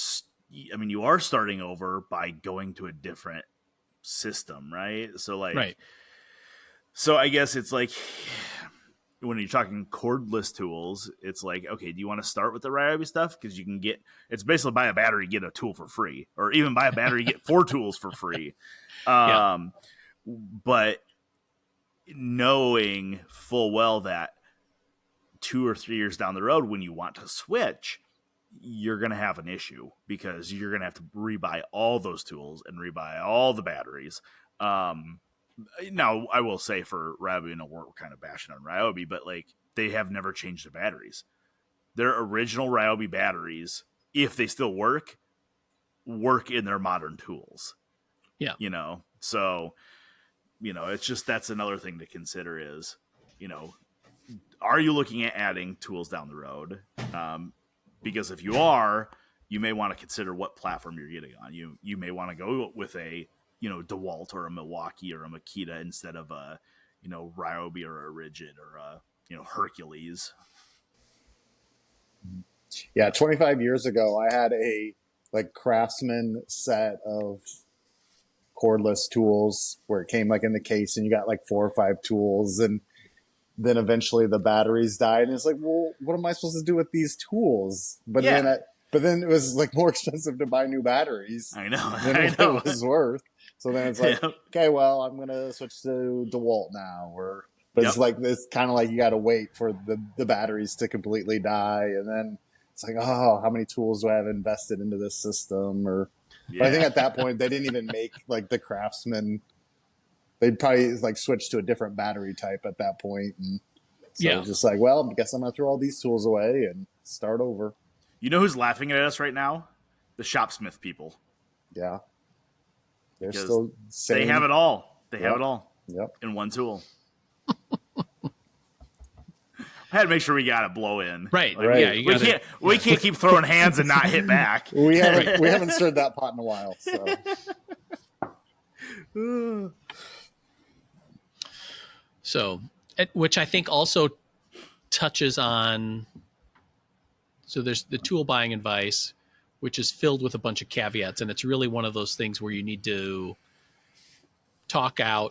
[SPEAKER 2] you are starting over by going to a different system, right? So like, so I guess it's like when you're talking cordless tools, it's like, okay, do you want to start with the Ryobi stuff? Because you can it's basically buy a battery, get a tool for free, or even buy a battery, get 4 tools for free. But knowing full well that 2 or 3 years down the road, when you want to switch, you're going to have an issue because you're going to have to rebuy all those tools and rebuy all the batteries. Now, I will say for Ryobi, we're kind of bashing on Ryobi, but like they have never changed their batteries. Their original Ryobi batteries, if they still work in their modern tools.
[SPEAKER 1] Yeah.
[SPEAKER 2] So, it's just that's another thing to consider is, are you looking at adding tools down the road? Because if you are, you may want to consider what platform you're getting on. You may want to go with a DeWalt or a Milwaukee or a Makita instead of a Ryobi or a Rigid or a Hercules.
[SPEAKER 3] Yeah, 25 years ago, I had a Craftsman set of cordless tools where it came in the case, and you got 4 or 5 tools, and then eventually the batteries died, and it's like, well, what am I supposed to do with these tools? But then it was more expensive to buy new batteries.
[SPEAKER 2] I know.
[SPEAKER 3] Than it was worth. So then it's okay, well, I'm gonna switch to DeWalt now, but it's kind of you got to wait for the batteries to completely die, and then it's how many tools do I have invested into this system? But I think at that point they didn't even make the Craftsman they'd probably like switch to a different battery type at that point. And so just like, well, I guess I'm going to throw all these tools away and start over.
[SPEAKER 2] You know who's laughing at us right now? The Shopsmith people.
[SPEAKER 3] Yeah. They're
[SPEAKER 2] Because
[SPEAKER 3] still saying,
[SPEAKER 2] they have it all. They have it all in one tool. I had to make sure we got a blow in.
[SPEAKER 1] Right.
[SPEAKER 3] Right.
[SPEAKER 1] Yeah,
[SPEAKER 2] we can't keep throwing hands and not hit back.
[SPEAKER 3] we haven't stirred that pot in a while.
[SPEAKER 1] So, which I think also touches on, so there's the tool buying advice, which is filled with a bunch of caveats. And it's really one of those things where you need to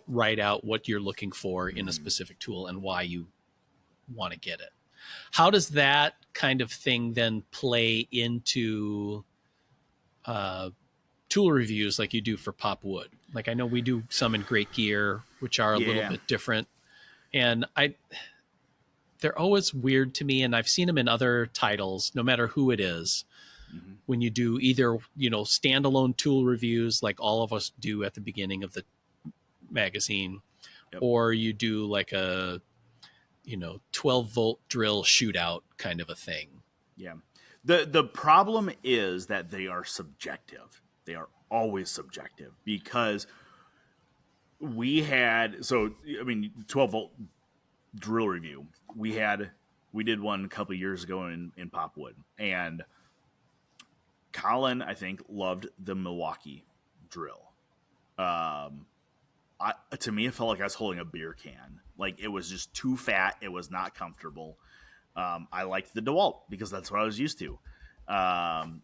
[SPEAKER 1] write out what you're looking for in a specific tool and why you want to get it. How does that kind of thing then play into tool reviews like you do for Pop Wood? Like I know we do some in Great Gear, which are a little bit different. And they're always weird to me, and I've seen them in other titles, no matter who it is. Mm-hmm. When you do either, standalone tool reviews like all of us do at the beginning of the magazine, or you do like a 12-volt drill shootout kind of a thing. Yeah.
[SPEAKER 2] The problem is that they are subjective. They are always subjective because we had 12-volt drill review. We did one a couple of years ago in Popwood, and Colin, I think, loved the Milwaukee drill. To me, it felt like I was holding a beer can. Like it was just too fat. It was not comfortable. I liked the DeWalt because that's what I was used to. And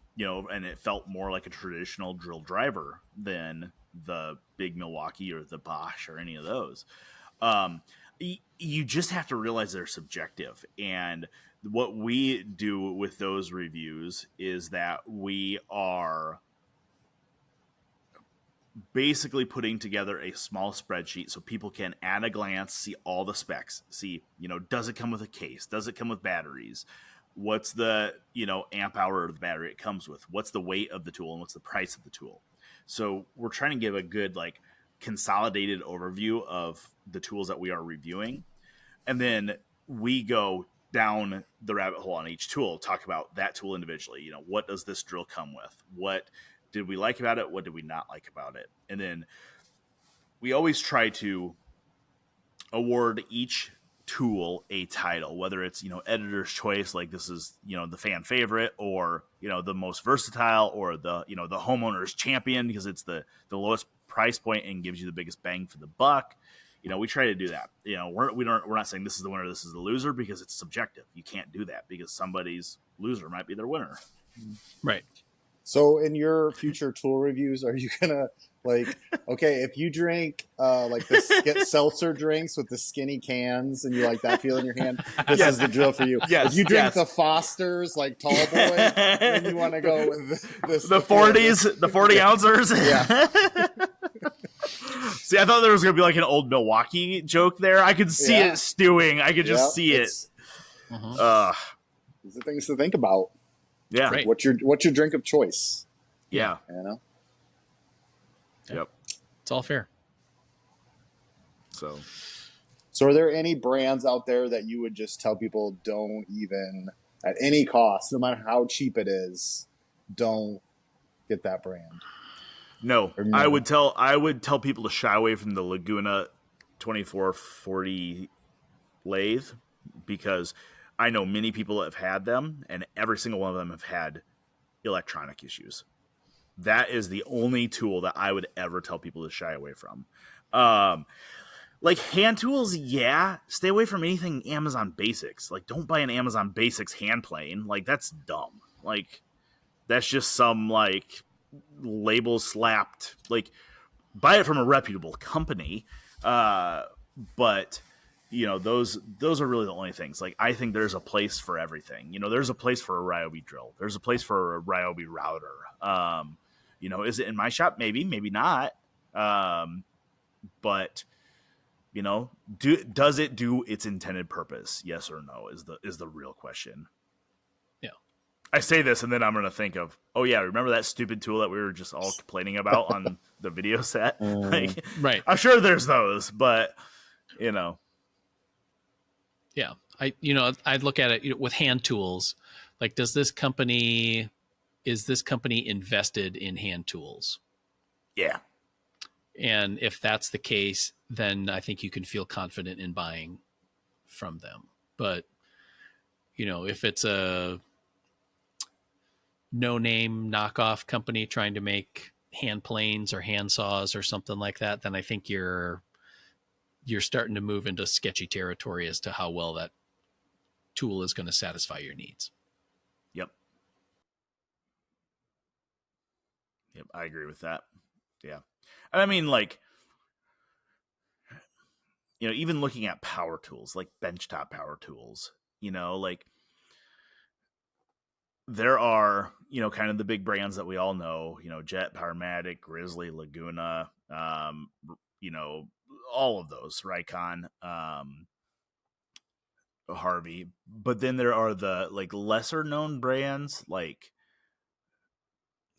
[SPEAKER 2] it felt more like a traditional drill driver than the big Milwaukee or the Bosch or any of those. You just have to realize they're subjective. And what we do with those reviews is that we are basically putting together a small spreadsheet so people can at a glance see all the specs, see, does it come with a case? Does it come with batteries? What's the, amp hour of the battery it comes with? What's the weight of the tool and what's the price of the tool? So we're trying to give a good, consolidated overview of the tools that we are reviewing. And then we go down the rabbit hole on each tool, talk about that tool individually. What does this drill come with? What did we like about it? What did we not like about it? And then we always try to award each tool a title, whether it's, editor's choice, like this is, the fan favorite, or, the most versatile, or the, the homeowner's champion because it's the lowest price point and gives you the biggest bang for the buck. We try to do that. We're not saying this is the winner, this is the loser, because it's subjective. You can't do that because somebody's loser might be their winner.
[SPEAKER 1] Right.
[SPEAKER 3] So in your future tool reviews, are you gonna if you drink get seltzer drinks with the skinny cans and you like that feel in your hand, this is the drill for you.
[SPEAKER 2] Yes,
[SPEAKER 3] if you drink the Foster's tall boy, then you want to go with
[SPEAKER 2] the 40s, the 40 ounces.
[SPEAKER 3] Yeah.
[SPEAKER 2] See, I thought there was gonna be an old Milwaukee joke there. I could see it stewing. I could just see it.
[SPEAKER 3] These are things to think about.
[SPEAKER 2] Yeah.
[SPEAKER 1] Right.
[SPEAKER 3] What's your drink of choice?
[SPEAKER 2] Yeah.
[SPEAKER 1] Yep. It's all fair.
[SPEAKER 3] So are there any brands out there that you would just tell people don't even, at any cost, no matter how cheap it is, don't get that brand?
[SPEAKER 2] No. I would tell people to shy away from the Laguna 2440 lathe because I know many people have had them, and every single one of them have had electronic issues. That is the only tool that I would ever tell people to shy away from. Hand tools, stay away from anything Amazon Basics. Don't buy an Amazon Basics hand plane. That's dumb. That's just some, label slapped. Buy it from a reputable company. But... those are really the only things. I think there's a place for everything. There's a place for a Ryobi drill. There's a place for a Ryobi router. Is it in my shop? Maybe not. But does it do its intended purpose? Yes or no is the real question.
[SPEAKER 1] Yeah.
[SPEAKER 2] I say this, and then I'm going to think of, oh yeah, remember that stupid tool that we were just all complaining about on the video set? Like,
[SPEAKER 1] right.
[SPEAKER 2] I'm sure there's those, but you know.
[SPEAKER 1] Yeah. I'd look at it with hand tools. Like, is this company invested in hand tools?
[SPEAKER 2] Yeah.
[SPEAKER 1] And if that's the case, then I think you can feel confident in buying from them. But, if it's a no-name knockoff company trying to make hand planes or hand saws or something like that, then I think you're starting to move into sketchy territory as to how well that tool is going to satisfy your needs.
[SPEAKER 2] Yep, I agree with that. Yeah. And I mean, like, even looking at power tools, like benchtop power tools, like there are, kind of the big brands that we all know, Jet, Powermatic, Grizzly, Laguna, all of those, Raycon, Harvey. But then there are the like lesser known brands like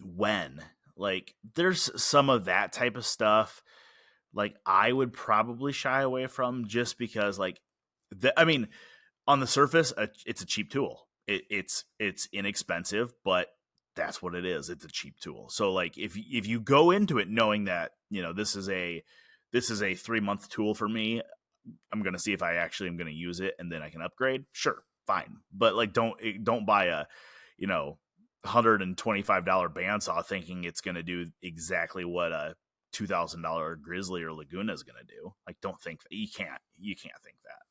[SPEAKER 2] Wen. Like there's some of that type of stuff like I would probably shy away from just because like on the surface it's a cheap tool. It's inexpensive, but that's what it is. It's a cheap tool. So like if you go into it knowing that, this is a 3-month tool for me, I'm going to see if I actually am going to use it and then I can upgrade. Sure. Fine. But like, don't buy a, $125 bandsaw thinking it's going to do exactly what a $2,000 Grizzly or Laguna is going to do. Like, don't think that. You can't think that.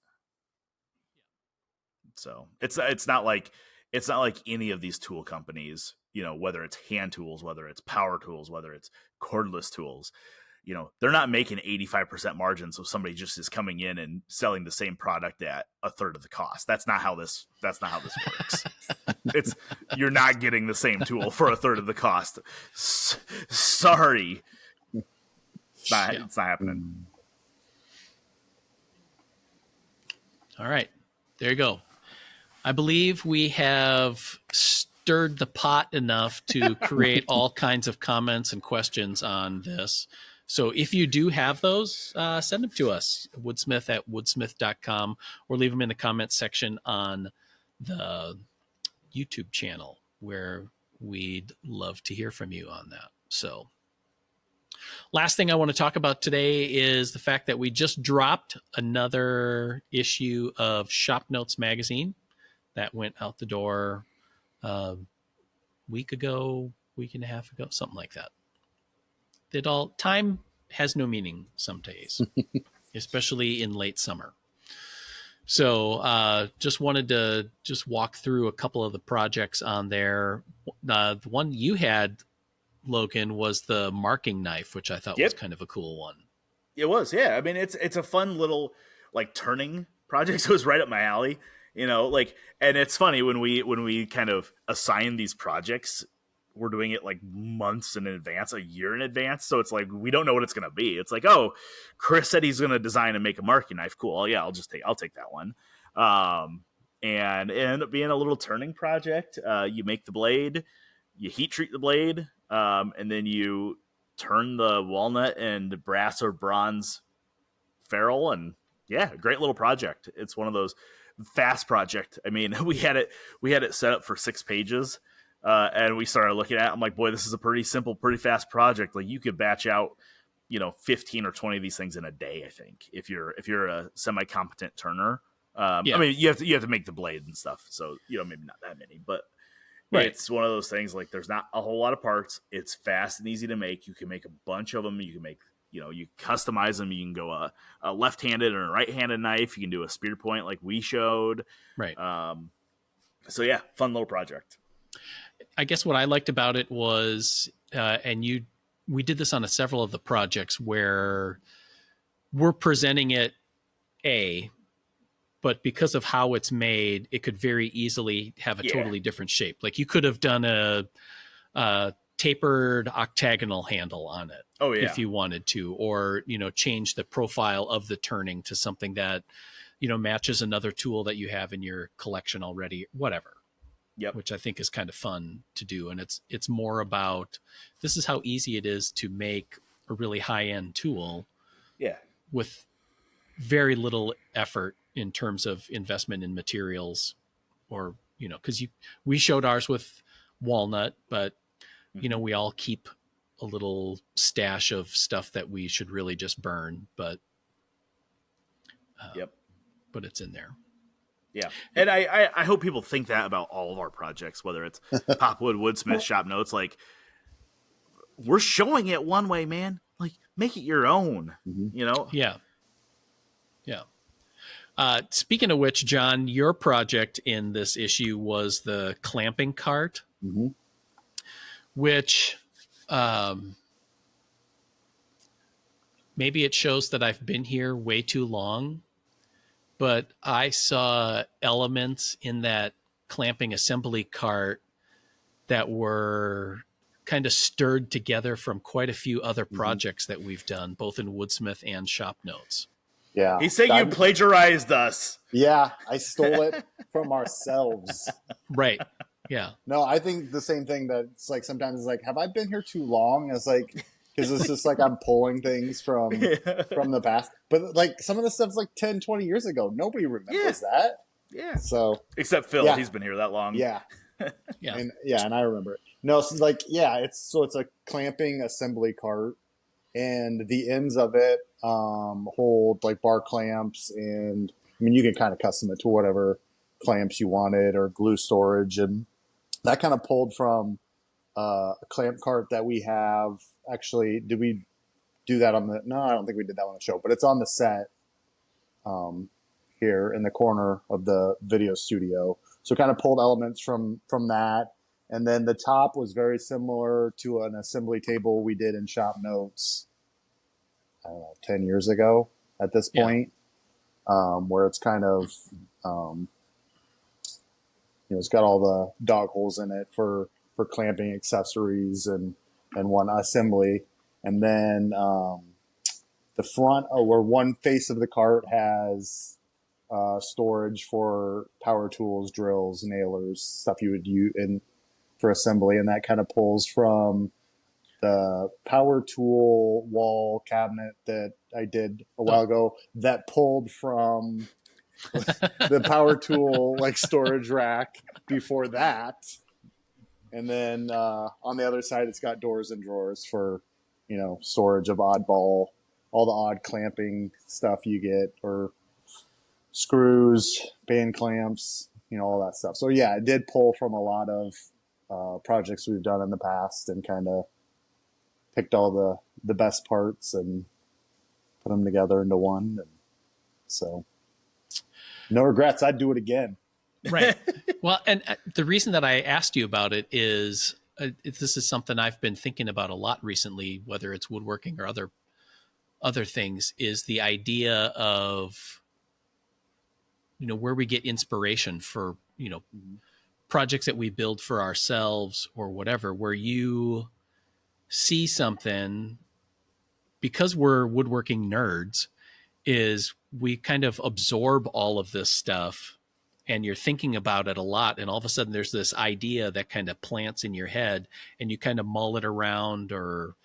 [SPEAKER 2] So it's not like any of these tool companies, whether it's hand tools, whether it's power tools, whether it's cordless tools, they're not making 85% margins. So somebody just is coming in and selling the same product at a third of the cost. That's not how this works. You're not getting the same tool for a third of the cost. Sorry. It's not happening.
[SPEAKER 1] All right, there you go. I believe we have stirred the pot enough to create all kinds of comments and questions on this. So if you do have those, send them to us, woodsmith@woodsmith.com, or leave them in the comments section on the YouTube channel, where we'd love to hear from you on that. So last thing I want to talk about today is the fact that we just dropped another issue of ShopNotes magazine that went out the door a week and a half ago, something like that. Time has no meaning some days, especially in late summer. So just wanted to walk through a couple of the projects on there. The one you had, Logan, was the marking knife, which I thought was kind of a cool one.
[SPEAKER 2] It was, yeah. I mean, it's a fun little like turning project. So it was right up my alley, and it's funny when we kind of assign these projects, we're doing it like months in advance, a year in advance. So it's like, we don't know what it's going to be. It's like, oh, Chris said he's going to design and make a marking knife. Cool. Oh, yeah, I'll take that one. And it ended up being a little turning project. You make the blade, you heat treat the blade, and then you turn the walnut and brass or bronze ferrule. And yeah, great little project. It's one of those fast project. I mean, we had it set up for 6 pages. And we started looking at it. I'm like, boy, this is a pretty simple, pretty fast project. Like you could batch out, 15 or 20 of these things in a day, I think, if you're a semi-competent turner. I mean, you have to make the blade and stuff. So, maybe not that many, but right. It's one of those things like there's not a whole lot of parts. It's fast and easy to make. You can make a bunch of them. You can make, you customize them. You can go a left-handed or a right-handed knife. You can do a spear point like we showed.
[SPEAKER 1] Right.
[SPEAKER 2] So yeah, fun little project.
[SPEAKER 1] I guess what I liked about it was, we did this on several of the projects where we're presenting it but because of how it's made, it could very easily have a totally different shape. Like you could have done a tapered octagonal handle on it if you wanted to, or, change the profile of the turning to something that, matches another tool that you have in your collection already, whatever.
[SPEAKER 2] Yep.
[SPEAKER 1] which I think is kind of fun to do. And it's more about, this is how easy it is to make a really high-end tool
[SPEAKER 2] Yeah.
[SPEAKER 1] with very little effort in terms of investment in materials, or, because we showed ours with walnut, but we all keep a little stash of stuff that we should really just burn, but
[SPEAKER 2] Yep.
[SPEAKER 1] but it's in there.
[SPEAKER 2] Yeah. And I hope people think that about all of our projects, whether it's Popwood, Woodsmith, Shop Notes. Like, we're showing it one way, man. Like, make it your own,
[SPEAKER 1] Yeah. Speaking of which, John, your project in this issue was the clamping cart, which maybe it shows that I've been here way too long, but I saw elements in that clamping assembly cart that were kind of stirred together from quite a few other projects that we've done, both in Woodsmith and Shop Notes.
[SPEAKER 3] Yeah.
[SPEAKER 2] He's saying you plagiarized us.
[SPEAKER 3] Yeah, I stole it from ourselves.
[SPEAKER 1] Right. Yeah.
[SPEAKER 3] No, I think the same thing, that it's like, sometimes it's like, have I been here too long? It's like, because it's just like I'm pulling things from the past. But like, some of the stuff's like 10, 20 years ago. Nobody remembers that.
[SPEAKER 2] Yeah.
[SPEAKER 3] So
[SPEAKER 2] except Phil, he's been here that long.
[SPEAKER 3] Yeah.
[SPEAKER 1] Yeah.
[SPEAKER 3] And I remember it. No, so like, it's a clamping assembly cart, and the ends of it hold like bar clamps, and I mean, you can kind of custom it to whatever clamps you wanted, or glue storage, and that kind of pulled from a clamp cart that we have. Actually, did we do that on the? No, I don't think we did that on the show, but it's on the set here in the corner of the video studio. So kind of pulled elements from that. And then the top was very similar to an assembly table we did in Shop Notes, I don't know, 10 years ago at this point, where it's kind of, it's got all the dog holes in it for clamping accessories and one assembly. And then the front, where one face of the cart has storage for power tools, drills, nailers, stuff you would use for assembly, and that kind of pulls from the power tool wall cabinet that I did a while ago, that pulled from the power tool like storage rack before that. And then on the other side, it's got doors and drawers for, storage of oddball, all the odd clamping stuff you get, or screws, band clamps, all that stuff. So yeah, it did pull from a lot of projects we've done in the past, and kind of picked all the best parts and put them together into one. And so no regrets. I'd do it again.
[SPEAKER 1] Right. Well, and the reason that I asked you about it is this is something I've been thinking about a lot recently, whether it's woodworking or other things, is the idea of, where we get inspiration for, projects that we build for ourselves or whatever, where you see something, because we're woodworking nerds, is we kind of absorb all of this stuff, and you're thinking about it a lot, and all of a sudden there's this idea that kind of plants in your head, and you kind of mull it around, or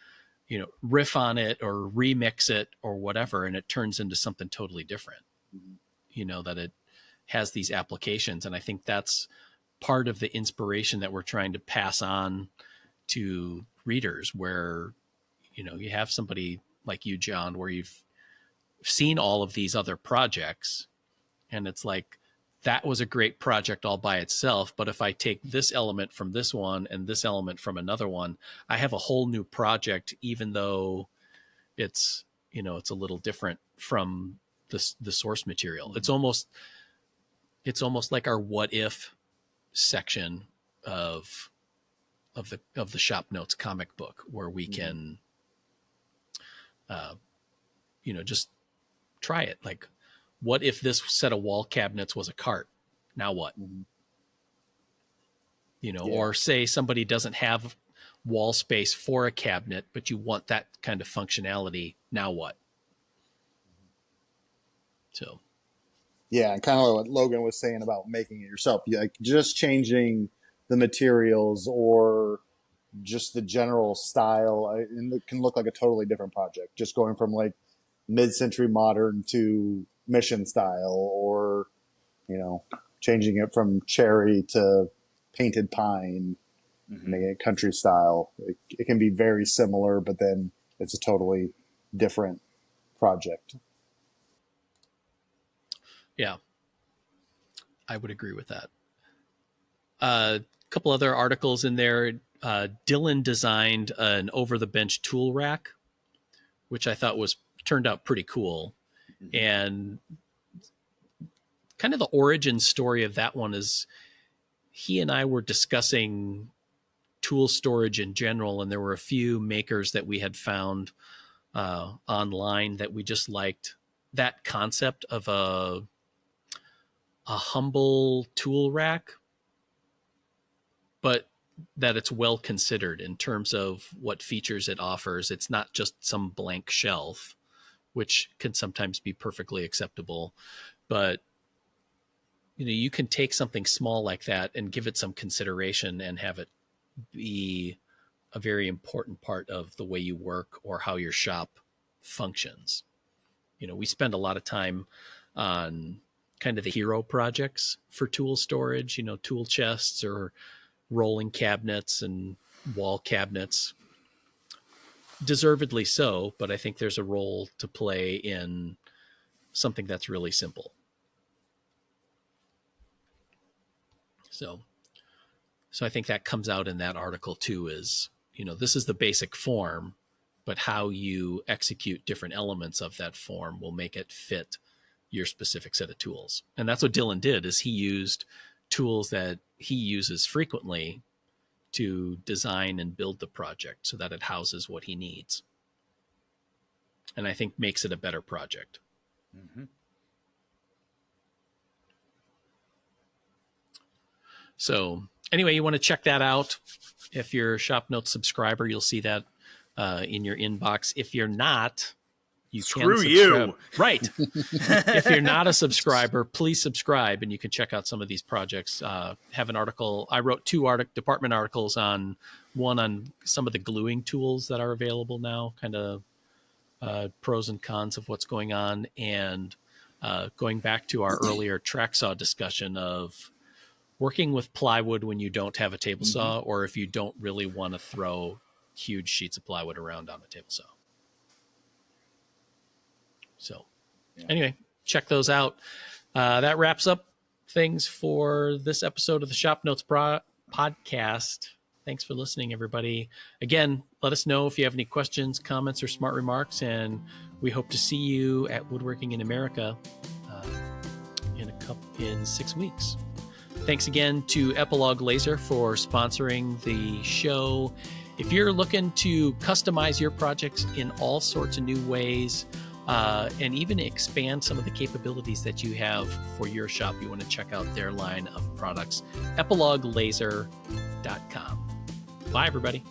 [SPEAKER 1] riff on it, or remix it, or whatever, and it turns into something totally different. That it has these applications. And I think that's part of the inspiration that we're trying to pass on to readers, where you have somebody like you, John, where you've seen all of these other projects, and it's like, that was a great project all by itself, but if I take this element from this one and this element from another one, I have a whole new project, even though it's it's a little different from the source material. It's almost like our what if section of the Shop Notes comic book, where we can just try it. Like, what if this set of wall cabinets was a cart? Now what? Or say somebody doesn't have wall space for a cabinet, but you want that kind of functionality. Now what? So.
[SPEAKER 3] Yeah, and kind of like what Logan was saying about making it yourself. Like, just changing the materials or just the general style, and it can look like a totally different project, just going from like mid-century modern to mission style, or, you know, changing it from cherry to painted pine, making it country style. It can be very similar, but then it's a totally different project.
[SPEAKER 1] Yeah, I would agree with that. A couple other articles in there. Dylan designed an over-the-bench tool rack, which I thought turned out pretty cool. And kind of the origin story of that one is he and I were discussing tool storage in general, and there were a few makers that we had found online that we just liked that concept of a humble tool rack, but that it's well considered in terms of what features it offers. It's not just some blank shelf, which can sometimes be perfectly acceptable, but you know, you can take something small like that and give it some consideration and have it be a very important part of the way you work or how your shop functions. You know, we spend a lot of time on kind of the hero projects for tool storage, you know, tool chests or rolling cabinets and wall cabinets. Deservedly so, but I think there's a role to play in something that's really simple. So I think that comes out in that article too, is, you know, this is the basic form, but how you execute different elements of that form will make it fit your specific set of tools. And that's what Dylan did, is he used tools that he uses frequently to design and build the project so that it houses what he needs. And I think makes it a better project.
[SPEAKER 2] Mm-hmm.
[SPEAKER 1] So anyway, you want to check that out. If you're a ShopNotes subscriber, you'll see that in your inbox. If you're not, you
[SPEAKER 2] Screw
[SPEAKER 1] can subscribe.
[SPEAKER 2] you.
[SPEAKER 1] Right. If you're not a subscriber, please subscribe, and you can check out some of these projects. Have an article. I wrote two department articles on some of the gluing tools that are available now, kind of pros and cons of what's going on, and going back to our earlier track saw discussion of working with plywood when you don't have a table saw, or if you don't really want to throw huge sheets of plywood around on a table saw. So anyway, check those out. That wraps up things for this episode of the ShopNotes podcast. Thanks for listening, everybody. Again, let us know if you have any questions, comments, or smart remarks, and we hope to see you at Woodworking in America in 6 weeks. Thanks again to Epilogue Laser for sponsoring the show. If you're looking to customize your projects in all sorts of new ways, and even expand some of the capabilities that you have for your shop, you want to check out their line of products, epilogulaser.com. Bye, everybody.